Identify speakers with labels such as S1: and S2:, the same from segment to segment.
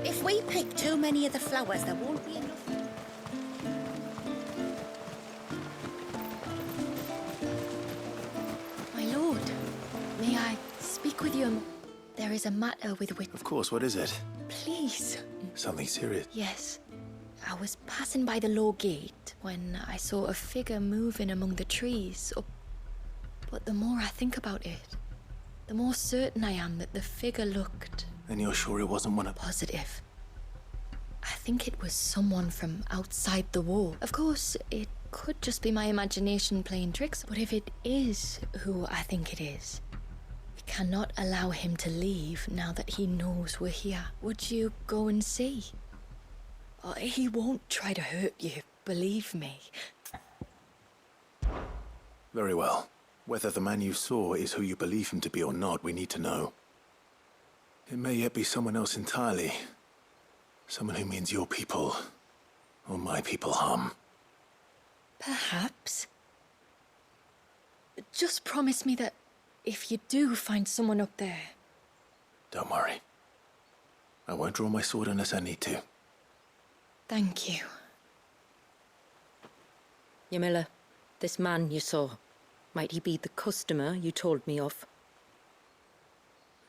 S1: If we pick too many of the flowers, there won't be enough.
S2: My lord, may I speak with you? There is a matter with which...
S3: Of course, what is it?
S2: Please.
S3: Something serious?
S2: Yes. I was passing by the low gate when I saw a figure moving among the trees. But the more I think about it, the more certain I am that the figure looked...
S3: And you're sure it wasn't one of...
S2: Positive. I think it was someone from outside the wall. Of course, it could just be my imagination playing tricks, but if it is who I think it is, we cannot allow him to leave now that he knows we're here. Would you go and see? He won't try to hurt you, believe me.
S3: Very well. Whether the man you saw is who you believe him to be or not, we need to know. It may yet be someone else entirely. Someone who means your people, or my people, harm.
S2: Perhaps. Just promise me that if you do find someone up there...
S3: Don't worry. I won't draw my sword unless I need to.
S2: Thank you.
S4: Yamila, this man you saw, might he be the customer you told me of?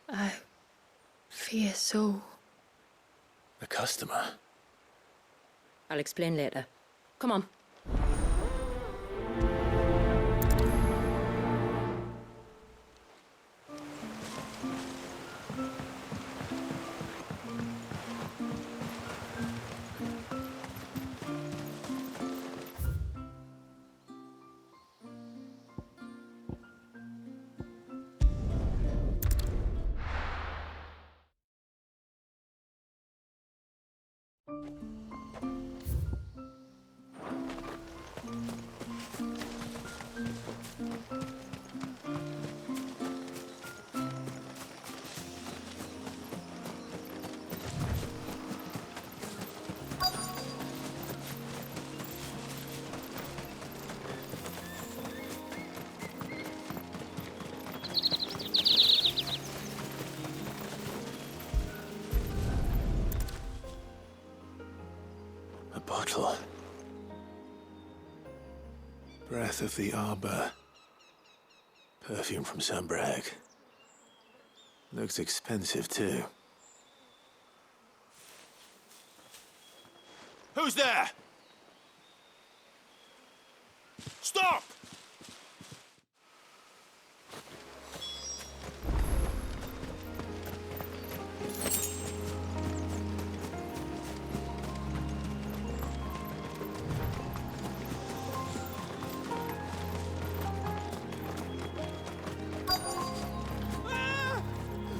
S2: I fear so.
S3: The customer?
S4: I'll explain later. Come on.
S3: A bottle. Breath of the arbor. Perfume from Sunbrag. Looks expensive, too.
S5: Who's there? Stop!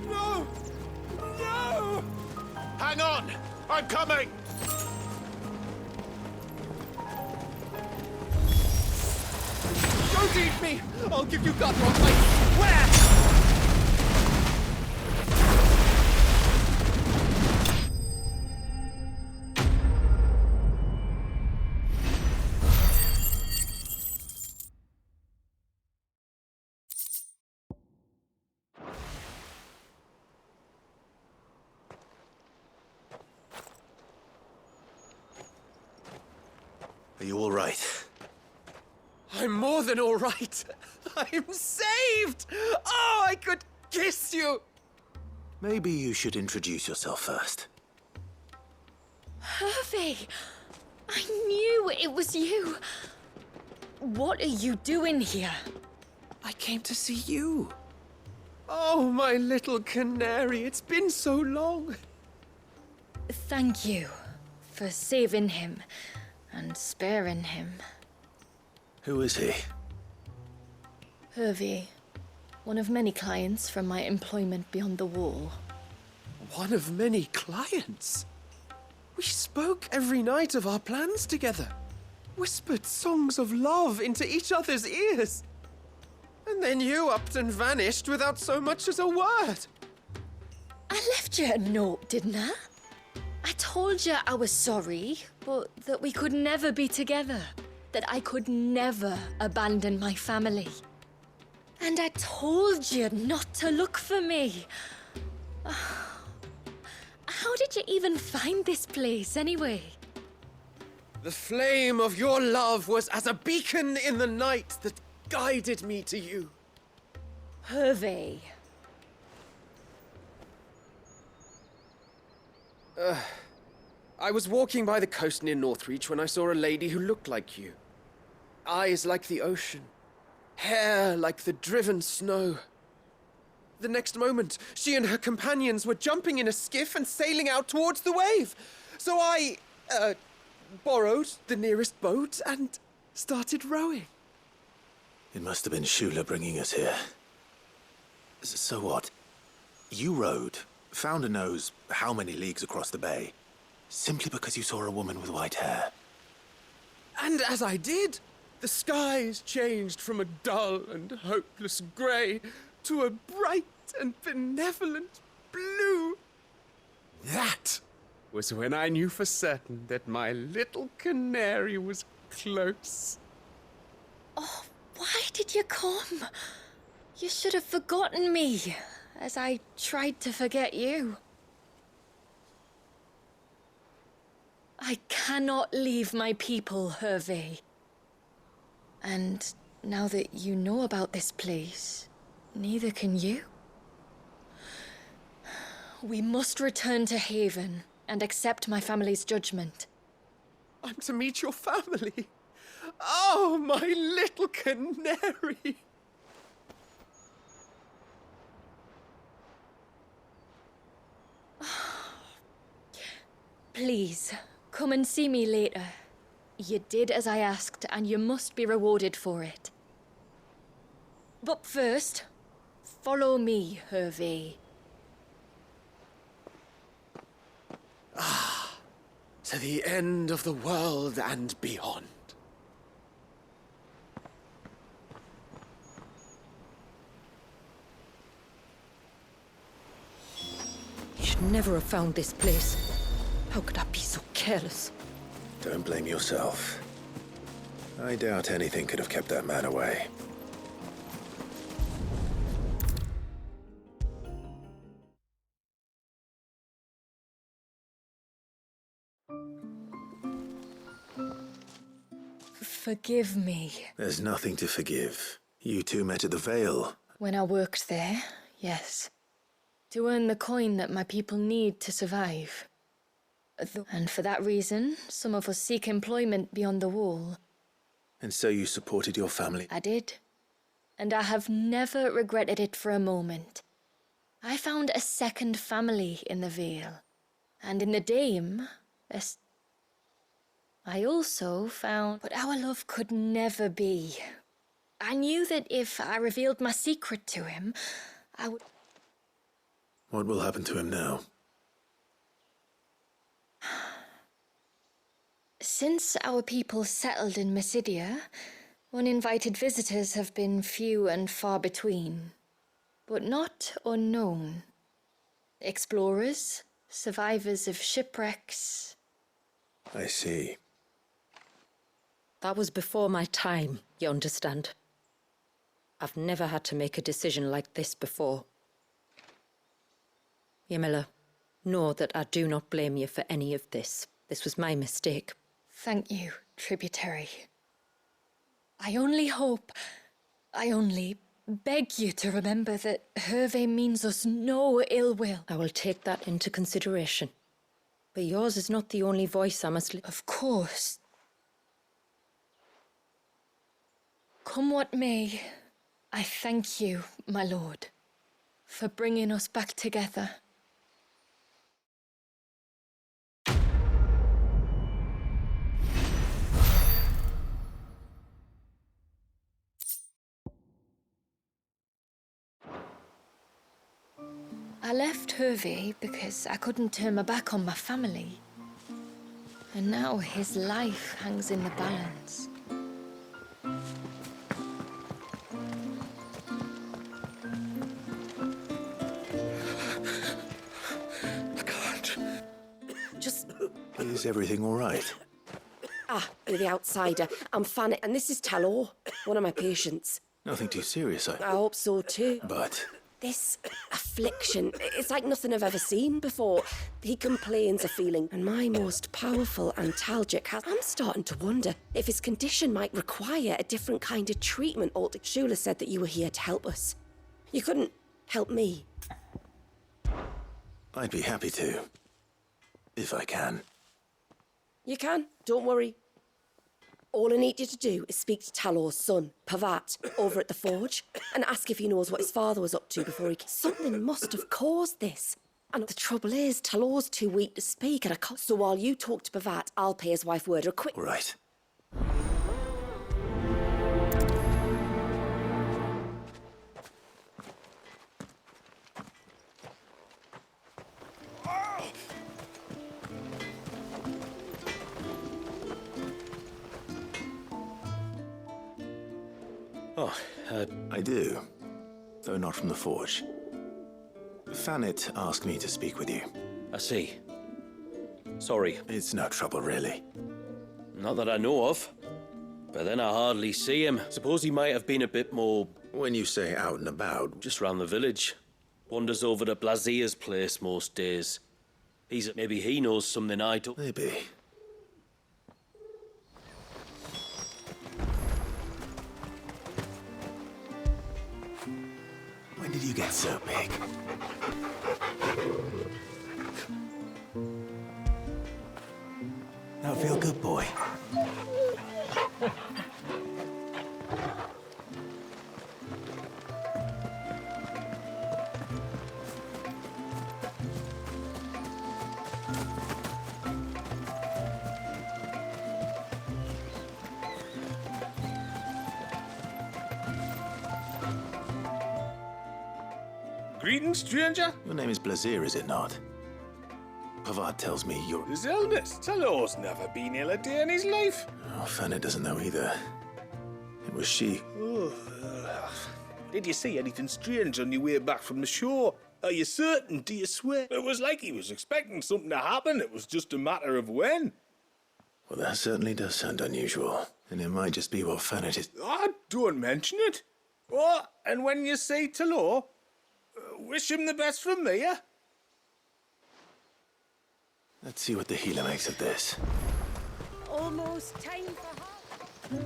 S5: No! No! Hang on! I'm coming!
S6: Don't eat me! I'll give you gut on my... Where?
S3: Are you all right?
S6: I'm more than all right. I'm saved! Oh, I could kiss you!
S3: Maybe you should introduce yourself first.
S2: Hervey! I knew it was you. What are you doing here?
S6: I came to see you. Oh, my little canary, it's been so long.
S2: Thank you for saving him and sparing him.
S3: Who is he?
S2: Hervey, one of many clients from my employment beyond the wall.
S6: One of many clients? We spoke every night of our plans together. Whispered songs of love into each other's ears. And then you upped and vanished without so much as a word.
S2: I left you a note, didn't I? I told you I was sorry, but that we could never be together. That I could never abandon my family. And I told you not to look for me. How did you even find this place, anyway?
S6: The flame of your love was as a beacon in the night that guided me to you.
S2: Hervé.
S6: I was walking by the coast near Northreach when I saw a lady who looked like you. Eyes like the ocean. Hair like the driven snow. The next moment, she and her companions were jumping in a skiff and sailing out towards the wave. So I, borrowed the nearest boat and started rowing.
S3: It must have been Shula bringing us here. So what? You rowed, found a nose how many leagues across the bay, simply because you saw a woman with white hair.
S6: And as I did, the skies changed from a dull and hopeless grey to a bright and benevolent blue. That was when I knew for certain that my little canary was close.
S2: Oh, why did you come? You should have forgotten me, as I tried to forget you. I cannot leave my people, Hervé. And now that you know about this place, neither can you. We must return to Haven and accept my family's judgment.
S6: I'm to meet your family. Oh, my little canary.
S2: Please, come and see me later. You did as I asked, and you must be rewarded for it. But first, follow me, Hervé.
S6: To the end of the world and beyond.
S4: You should never have found this place. How could I be so careless?
S3: Don't blame yourself. I doubt anything could have kept that man away.
S2: Forgive me.
S3: There's nothing to forgive. You two met at the Vale.
S2: When I worked there, yes. To earn the coin that my people need to survive. And for that reason, some of us seek employment beyond the wall.
S3: And so you supported your family?
S2: I did. And I have never regretted it for a moment. I found a second family in the Vale. And in the Dame, I also found what our love could never be. I knew that if I revealed my secret to him, I would...
S3: What will happen to him now?
S2: Since our people settled in Mysidia, uninvited visitors have been few and far between, but not unknown. Explorers, survivors of shipwrecks.
S3: I see.
S4: That was before my time, you understand? I've never had to make a decision like this before. Yamila, know that I do not blame you for any of this. This was my mistake.
S2: Thank you, tributary. I only beg you to remember that Hervé means us no ill will.
S4: I will take that into consideration. But yours is not the only voice I must...
S2: Of course. Come what may, I thank you, my lord, for bringing us back together. I left Hervé because I couldn't turn my back on my family. And now his life hangs in the balance.
S6: I can't.
S3: Is everything all right?
S7: You're the outsider. I'm Fanny, and this is Talor, one of my patients.
S3: Nothing too serious,
S7: I hope so too.
S3: But
S7: This affliction, it's like nothing I've ever seen before. He complains of feeling, and my most powerful antalgic has... I'm starting to wonder if his condition might require a different kind of treatment. Shula said that you were here to help us. You couldn't help me.
S3: I'd be happy to. If I can.
S7: You can, don't worry. All I need you to do is speak to Talor's son, Pavat, over at the forge, and ask if he knows what his father was up to before he... Something must have caused this. And the trouble is, Talor's too weak to speak, and I can't... So while you talk to Pavat, I'll pay his wife word or a quick...
S3: Right.
S8: Oh,
S3: I do, though not from the forge. Fanit asked me to speak with you.
S8: I see. Sorry,
S3: It's no trouble, really.
S8: not that I know of. But then I hardly see him. Suppose he might have been a bit more
S3: When you say out and about,
S8: just round the village. Wanders over to Blazier's place most days. Maybe he knows something I don't.
S3: maybe. When did you get so big? Now feel good, boy.
S5: Greetings, stranger.
S3: Your name is Blazier, is it not? Pavard tells me you're...
S5: His eldest. Talor's never been ill a day in his life.
S3: Oh, Fanny doesn't know either. It was she.
S5: Did you see anything strange on your way back from the shore? Are you certain? Do you swear? It was like he was expecting something to happen. It was just a matter of when.
S3: Well, that certainly does sound unusual. And it might just be what Fanny is...
S5: Ah, don't mention it. Oh, and when you see Talor, wish him the best from me, yeah?
S3: Let's see what the healer makes of this.
S1: Almost time for her.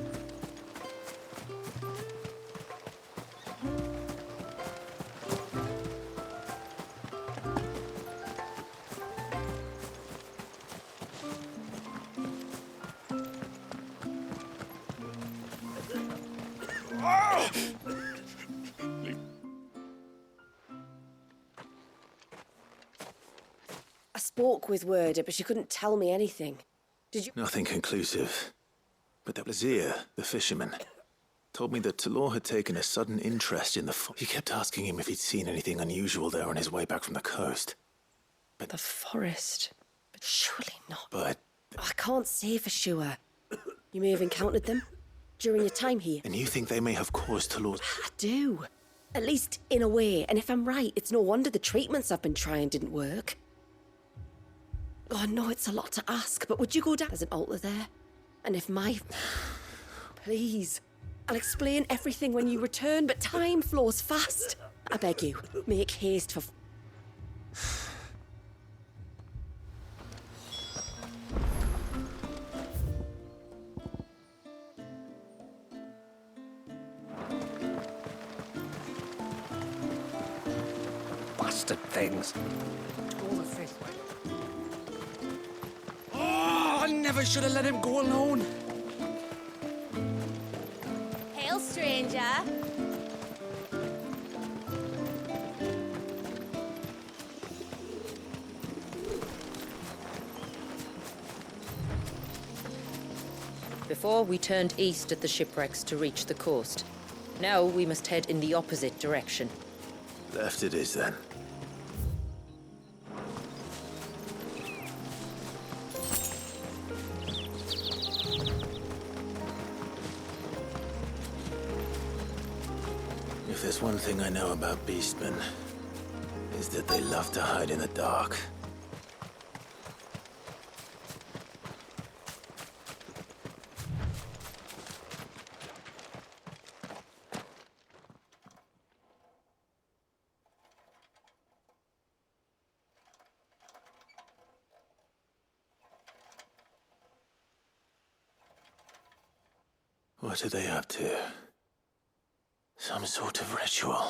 S7: I spoke with Werder, but she couldn't tell me anything. Did you...
S3: Nothing conclusive. But that Blazier, the fisherman, told me that Talor had taken a sudden interest in the... He kept asking him if he'd seen anything unusual there on his way back from the coast.
S7: The forest? But surely not.
S3: But...
S7: I can't say for sure. You may have encountered them during your time here.
S3: And you think they may have caused Talor's...
S7: I do. At least in a way. And if I'm right, it's no wonder the treatments I've been trying didn't work. Oh, I know it's a lot to ask, but would you go down? There's an altar there. And if my... Please. I'll explain everything when you return, but time flows fast. I beg you, make haste for...
S5: Bastard things. Oh, I never should have let him go alone.
S1: Hail, stranger.
S4: Before, we turned east at the shipwrecks to reach the coast. Now we must head in the opposite direction.
S3: Left it is, then. If there's one thing I know about beastmen, is that they love to hide in the dark. What are they up to? Some sort of ritual.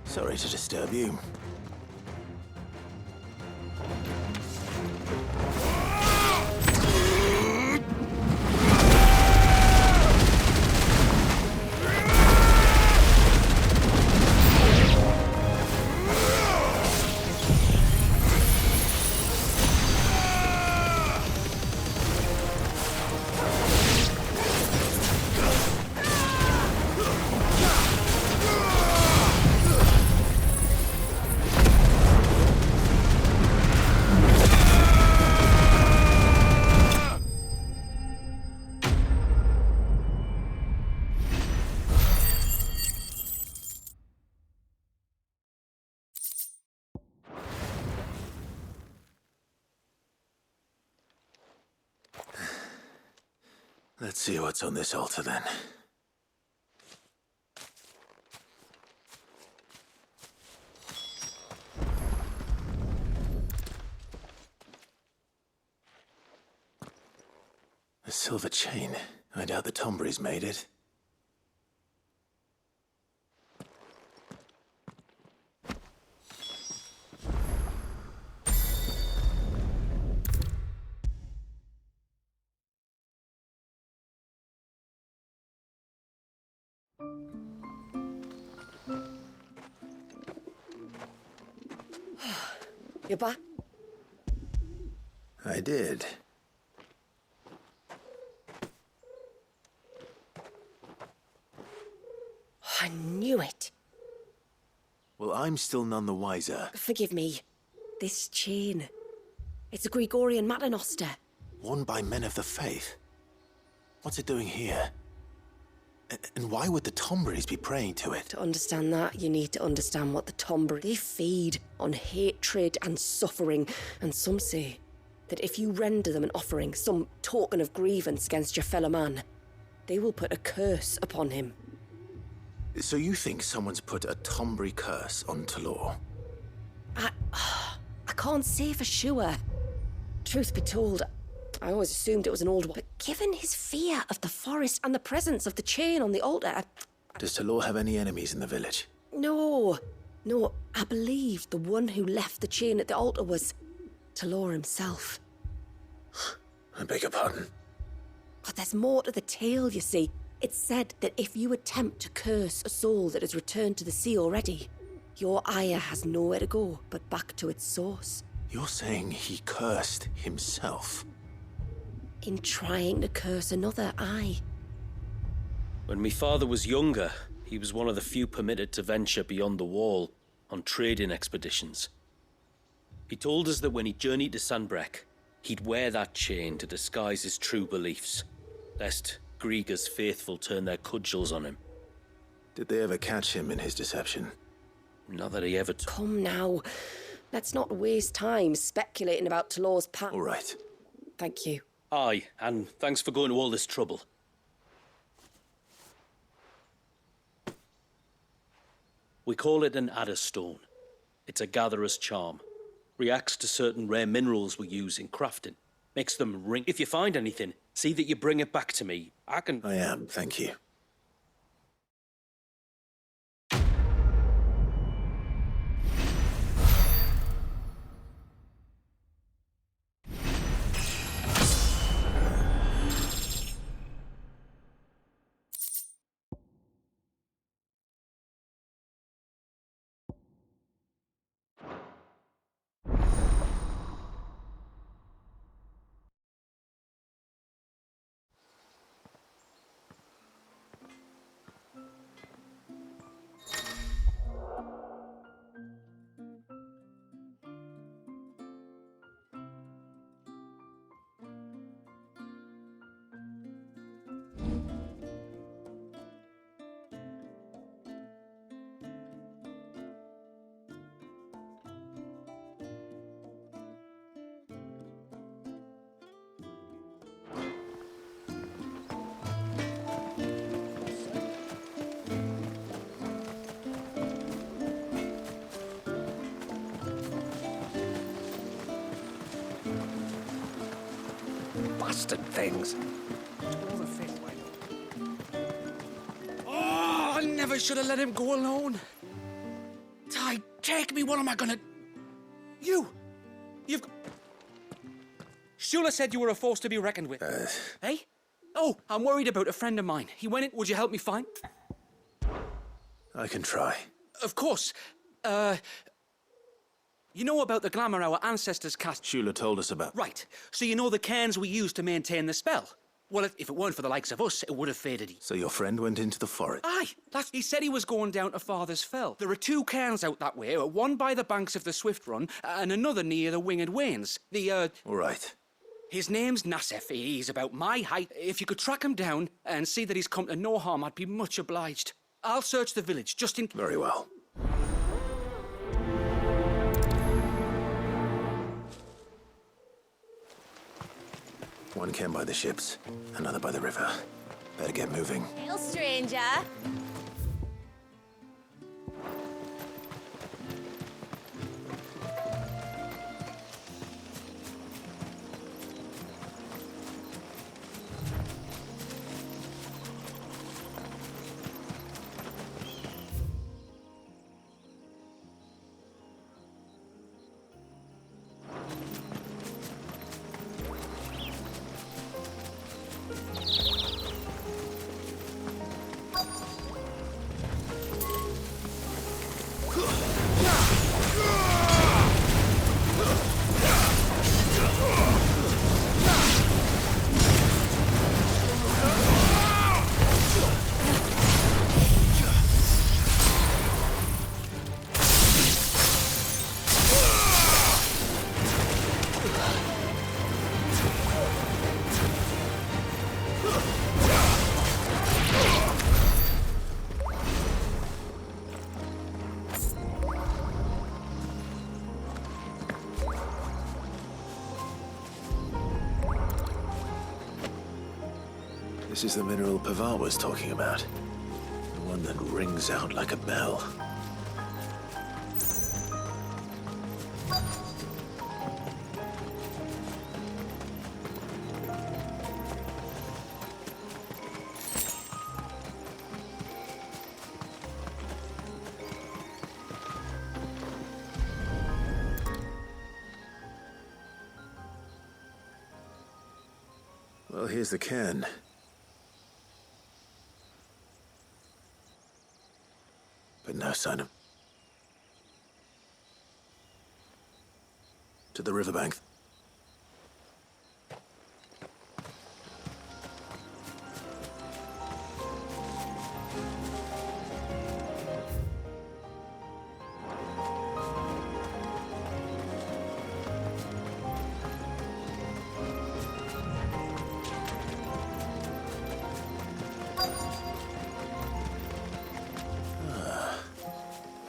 S3: Sorry to disturb you. Let's see what's on this altar, then. A silver chain. I doubt the Tombries made it.
S7: You're back?
S3: I did.
S7: I knew it.
S3: Well, I'm still none the wiser.
S7: Forgive me. This chain. It's a Gregorian Maternoster.
S3: Worn by men of the faith. What's it doing here? And why would the Tombries be praying to it?
S7: To understand that, you need to understand what the Tombri... They feed on hatred and suffering, and some say that if you render them an offering, some token of grievance against your fellow man, they will put a curse upon him.
S3: So you think someone's put a Tombri curse on Talor?
S7: I can't say for sure. Truth be told, I always assumed it was an old one. But given his fear of the forest and the presence of the chain on the altar...
S3: Does Talor have any enemies in the village?
S7: No, I believe the one who left the chain at the altar was Talor himself.
S3: I beg your pardon?
S7: But there's more to the tale, you see. It's said that if you attempt to curse a soul that has returned to the sea already, your ire has nowhere to go but back to its source.
S3: You're saying he cursed himself?
S7: In trying to curse another, aye.
S8: When my father was younger, he was one of the few permitted to venture beyond the wall on trading expeditions. He told us that when he journeyed to Sanbreque, he'd wear that chain to disguise his true beliefs, lest Griega's faithful turn their cudgels on him.
S3: Did they ever catch him in his deception?
S8: Not that he ever...
S7: Come now. Let's not waste time speculating about Talor's past.
S3: All right.
S7: Thank you.
S8: Aye, and thanks for going to all this trouble. We call it an adder stone. It's a gatherer's charm. Reacts to certain rare minerals we use in crafting. Makes them ring. If you find anything, see that you bring it back to me. I
S3: am, thank you.
S9: bastard things. Oh, I never should have let him go alone. Ty, take me. What am I gonna... You've... Shula said you were a force to be reckoned with. Hey? Oh, I'm worried about a friend of mine. He went in... Would you help me find...
S3: I can try.
S9: Of course. You know about the glamour our ancestors cast...
S3: Shula told us about...
S9: Right. So you know the cairns we used to maintain the spell? Well, if it weren't for the likes of us, it would have faded.
S3: So your friend went into the forest?
S9: Aye. He said he was going down to Father's Fell. There are 2 cairns out that way, one by the banks of the Swift Run, and another near the Winged Wains.
S3: All right.
S9: His name's Nassef. He's about my height. If you could track him down and see that he's come to no harm, I'd be much obliged. I'll search the village, just in...
S3: Very well. One came by the ships, another by the river. Better get moving.
S1: Hail, stranger.
S3: This is the mineral Pavar was talking about. The one that rings out like a bell. Well, here's the cairn. But no sign of... To the riverbank.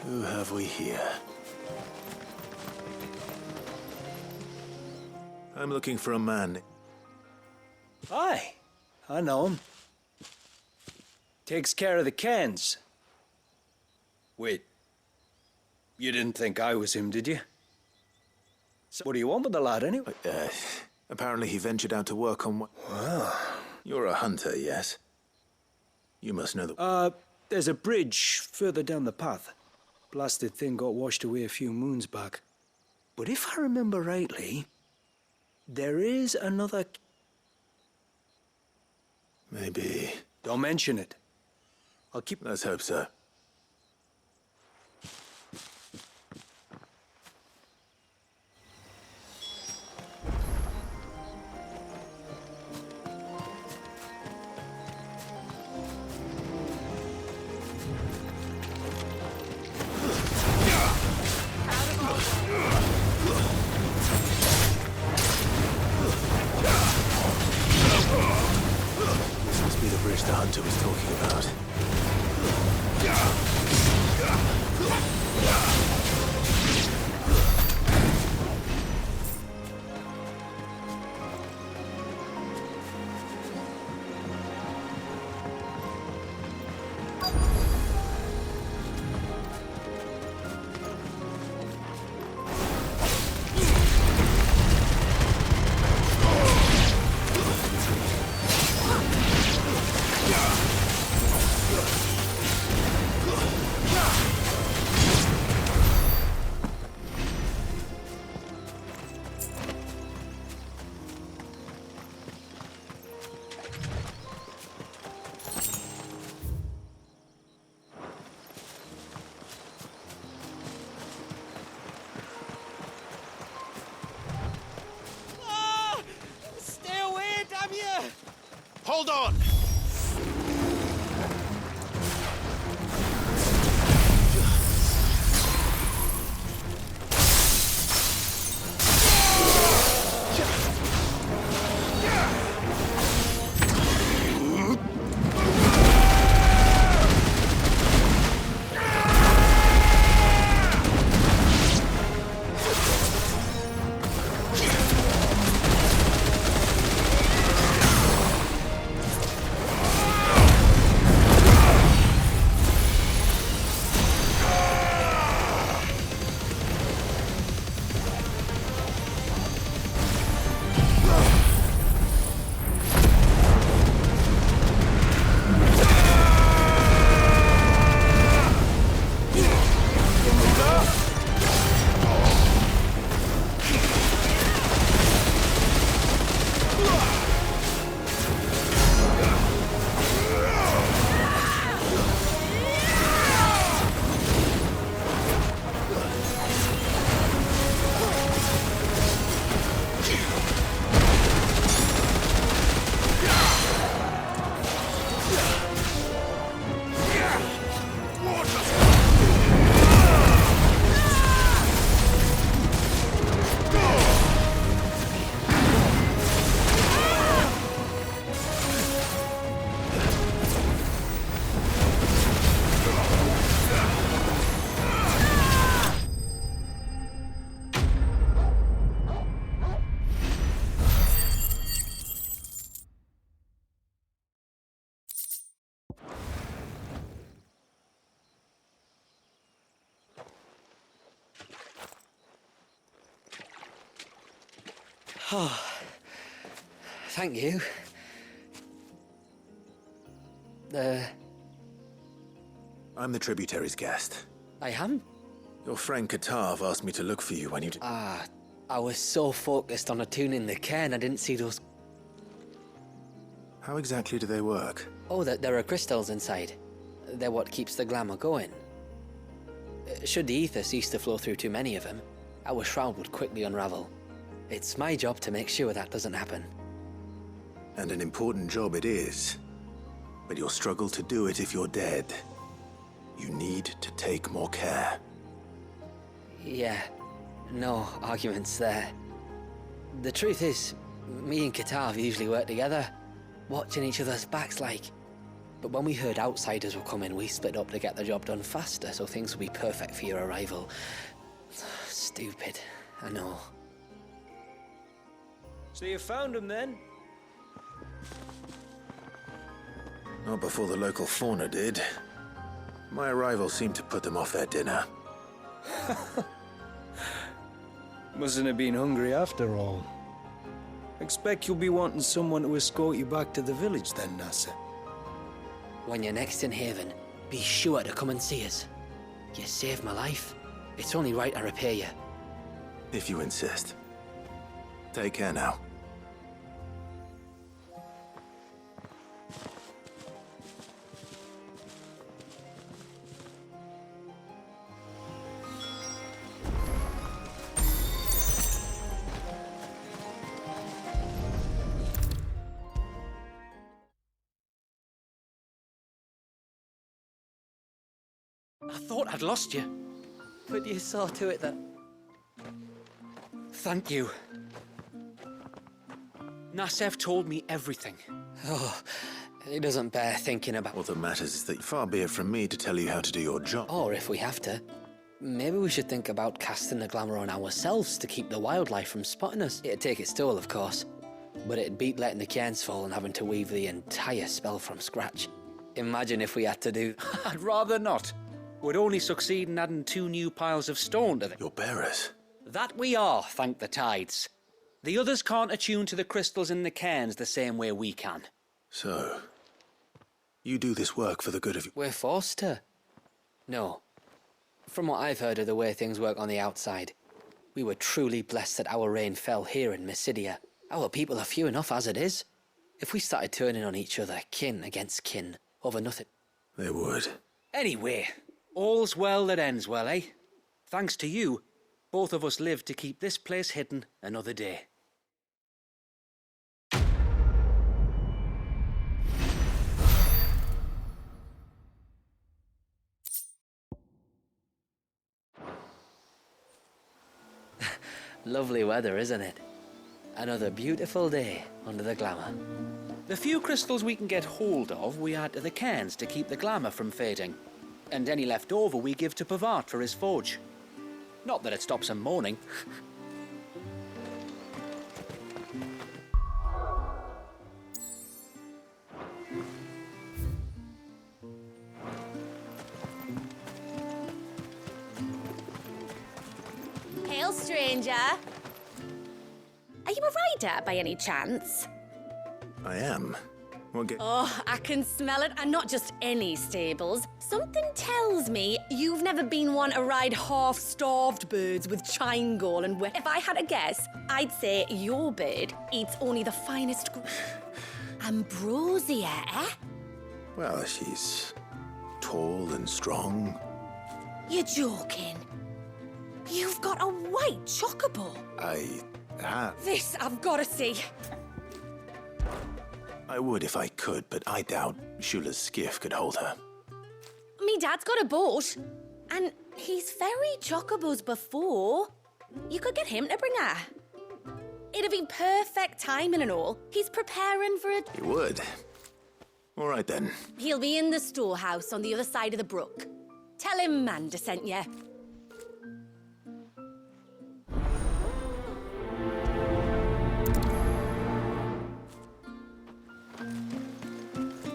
S3: Who have we here? I'm looking for a man.
S10: Aye, I know him. Takes care of the cans. Wait, you didn't think I was him, did you? So what do you want with the lad, anyway?
S3: Apparently he ventured out to work on...
S10: Well...
S3: You're a hunter, yes? You must know the...
S10: There's a bridge further down the path. Blasted thing got washed away a few moons back. But if I remember rightly, there is another...
S3: Maybe...
S10: Don't mention it. I'll keep...
S3: Let's hope so. This must be the bridge the hunter was talking about.
S5: hold on!
S9: Oh, thank you.
S3: I'm the tributary's guest.
S9: I am?
S3: Your friend Katav asked me to look for you when you...
S9: I was so focused on attuning the cairn, I didn't see those...
S3: How exactly do they work?
S9: Oh, there are crystals inside. They're what keeps the glamour going. Should the ether cease to flow through too many of them, our shroud would quickly unravel. It's my job to make sure that doesn't happen.
S3: And an important job it is. But you'll struggle to do it if you're dead. You need to take more care.
S9: Yeah, no arguments there. The truth is, me and Katav usually work together, watching each other's backs like. But when we heard outsiders were coming, we split up to get the job done faster, so things would be perfect for your arrival. Stupid, I know.
S10: So you found him then?
S3: Not before the local fauna did. My arrival seemed to put them off their dinner.
S10: Mustn't have been hungry after all. Expect you'll be wanting someone to escort you back to the village then, Nasser.
S9: When you're next in Haven, be sure to come and see us. You saved my life. It's only right I repay you.
S3: If you insist. Take care now.
S9: I thought I'd lost you. But you saw to it that... Thank you. Nassef told me everything. Oh, it doesn't bear thinking about...
S3: What that matters is that far be it from me to tell you how to do your job.
S9: Or if we have to. Maybe we should think about casting the glamour on ourselves to keep the wildlife from spotting us. It'd take its toll, of course. But it'd beat letting the cairns fall and having to weave the entire spell from scratch. Imagine if we had to do...
S8: I'd rather not. We'd only succeed in adding 2 new piles of stone to the...
S3: Your bearers?
S8: That we are, thank the tides. The others can't attune to the crystals in the cairns the same way we can.
S3: So, you do this work for the good of...
S9: We're forced to. No. From what I've heard of the way things work on the outside, we were truly blessed that our rain fell here in Mysidia. Our people are few enough as it is. If we started turning on each other, kin against kin, over nothing...
S3: They would.
S8: Anyway, all's well that ends well, eh? Thanks to you, both of us lived to keep this place hidden another day.
S9: Lovely weather, isn't it? Another beautiful day under the glamour.
S10: The few crystals we can get hold of, we add to the cairns to keep the glamour from fading. And any left over we give to Pavard for his forge. Not that it stops him mourning.
S1: Hail, stranger. Are you a rider by any chance?
S3: I am. What
S1: Oh, I can smell it, and not just any stables. Something tells me you've never been one to ride half-starved birds with chine-gall and if I had a guess, I'd say your bird eats only the finest ambrosia, eh?
S3: Well, she's tall and strong.
S1: You're joking. You've got a white chocobo.
S3: I have.
S1: This I've got to see.
S3: I would if I could, but I doubt Shula's skiff could hold her.
S1: Me dad's got a boat, and he's ferried chocobos before. You could get him to bring her. It'd be perfect timing and all. He's preparing for it.
S3: You would? All right, then.
S1: He'll be in the storehouse on the other side of the brook. Tell him Manda sent you.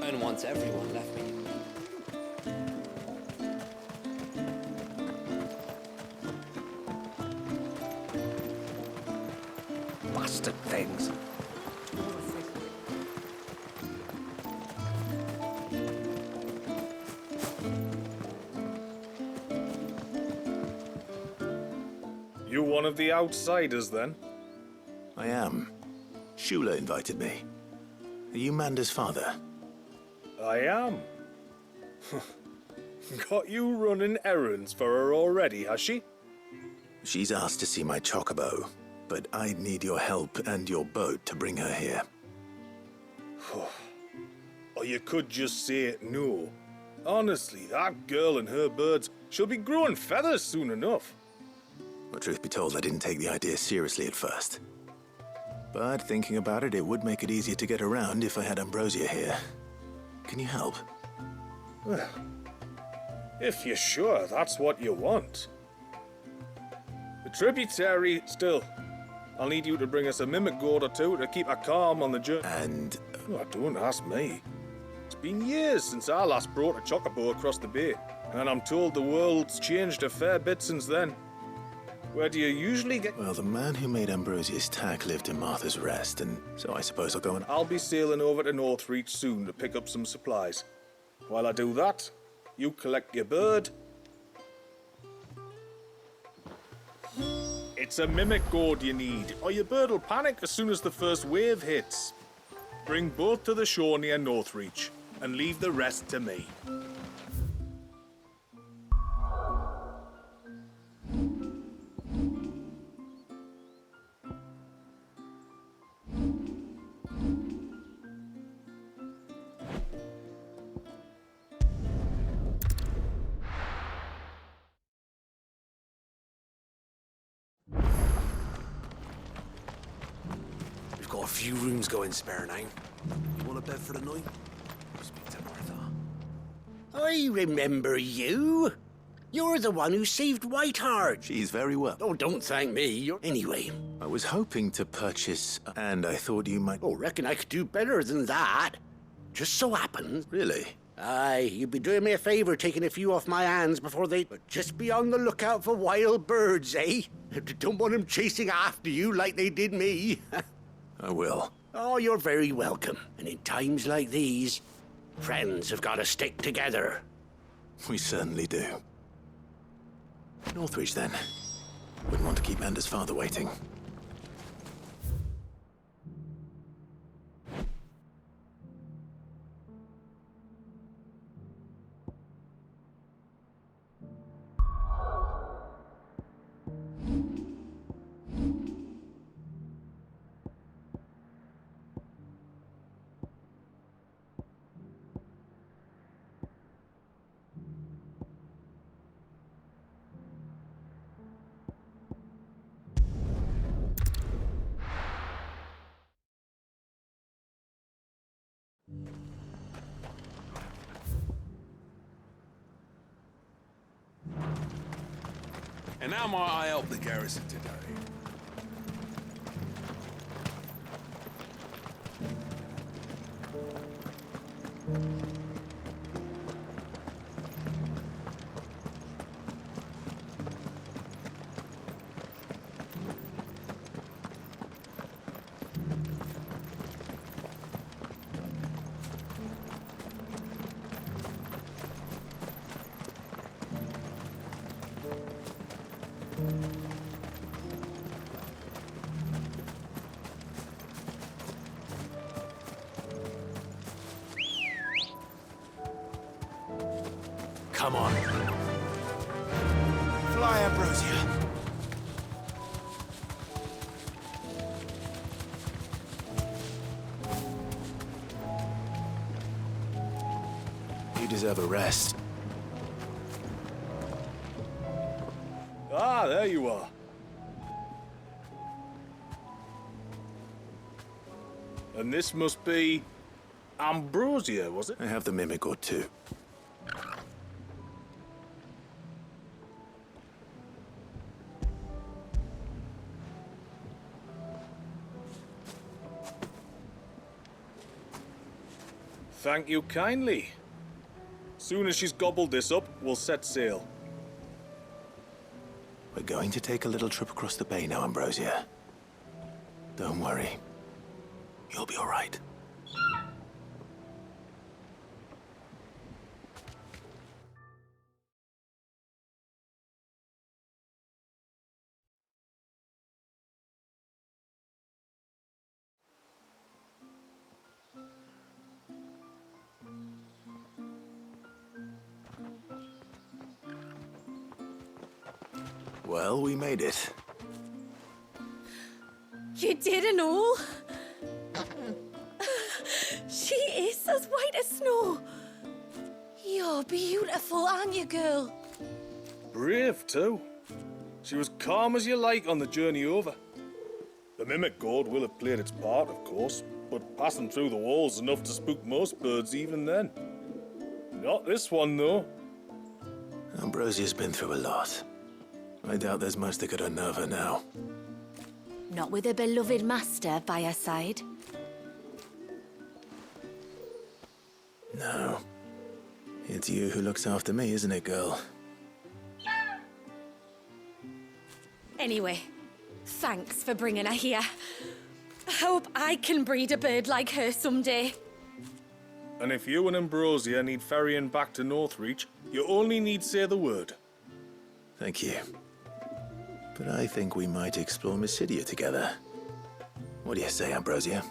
S9: And once everyone left me.
S5: Bastard things. You one of the outsiders, then?
S3: I am. Shula invited me. Are you Manda's father?
S5: I am. Got you running errands for her already, has she?
S3: She's asked to see my chocobo, but I'd need your help and your boat to bring her here.
S5: Or you could just say no. Honestly, that girl and her birds, she'll be growing feathers soon enough.
S3: Well, truth be told, I didn't take the idea seriously at first. But thinking about it, it would make it easier to get around if I had Ambrosia here. Can you help?
S5: Well, if you're sure that's what you want. The tributary, still. I'll need you to bring us a mimic gourd or two to keep her calm on the journey.
S3: And...
S5: Oh, don't ask me. It's been years since I last brought a chocobo across the bay, and I'm told the world's changed a fair bit since then. Where do you usually get...
S3: Well, the man who made Ambrosia's tack lived in Martha's Rest, and so I suppose I'll go and...
S5: I'll be sailing over to Northreach soon to pick up some supplies. While I do that, you collect your bird. It's a mimic gourd you need, or your bird will panic as soon as the first wave hits. Bring both to the Shawny and Northreach, and leave the rest to me.
S11: We've got a few rooms going spare now. You want a bed for the night? Speak to Martha.
S12: I remember you. You're the one who saved Whiteheart.
S3: She's very well.
S12: Oh, don't thank me. Anyway.
S3: I was hoping to purchase, and I thought you might...
S12: Oh, reckon I could do better than that. Just so happens.
S3: Really?
S12: Aye, you'd be doing me a favour taking a few off my hands before they... But just be on the lookout for wild birds, eh? Don't want them chasing after you like they did me.
S3: I will.
S12: Oh, you're very welcome. And in times like these, friends have got to stick together.
S3: We certainly do. Northreach, then. Wouldn't want to keep Manda's father waiting.
S11: And how might I help the garrison today?
S3: Come on.
S11: Fly, Ambrosia.
S3: You deserve a rest.
S5: Ah, there you are. And this must be Ambrosia, was it?
S3: I have the mimic or two.
S5: Thank you kindly. Soon as she's gobbled this up, we'll set sail.
S3: We're going to take a little trip across the bay now, Ambrosia. Don't worry. You'll be all right. Well, we made it.
S1: You didn't all? She is as white as snow. You're beautiful, aren't you, girl?
S5: Brave, too. She was calm as you like on the journey over. The mimic gourd will have played its part, of course, but passing through the walls enough to spook most birds even then. Not this one, though.
S3: Ambrosia's been through a lot. I doubt there's much that could unnerve her now.
S1: Not with a beloved master by her side.
S3: No. It's you who looks after me, isn't it, girl?
S1: Anyway, thanks for bringing her here. I hope I can breed a bird like her someday.
S5: And if you and Ambrosia need ferrying back to Northreach, you only need say the word.
S3: Thank you. But I think we might explore Mysidia together. What do you say, Ambrosia?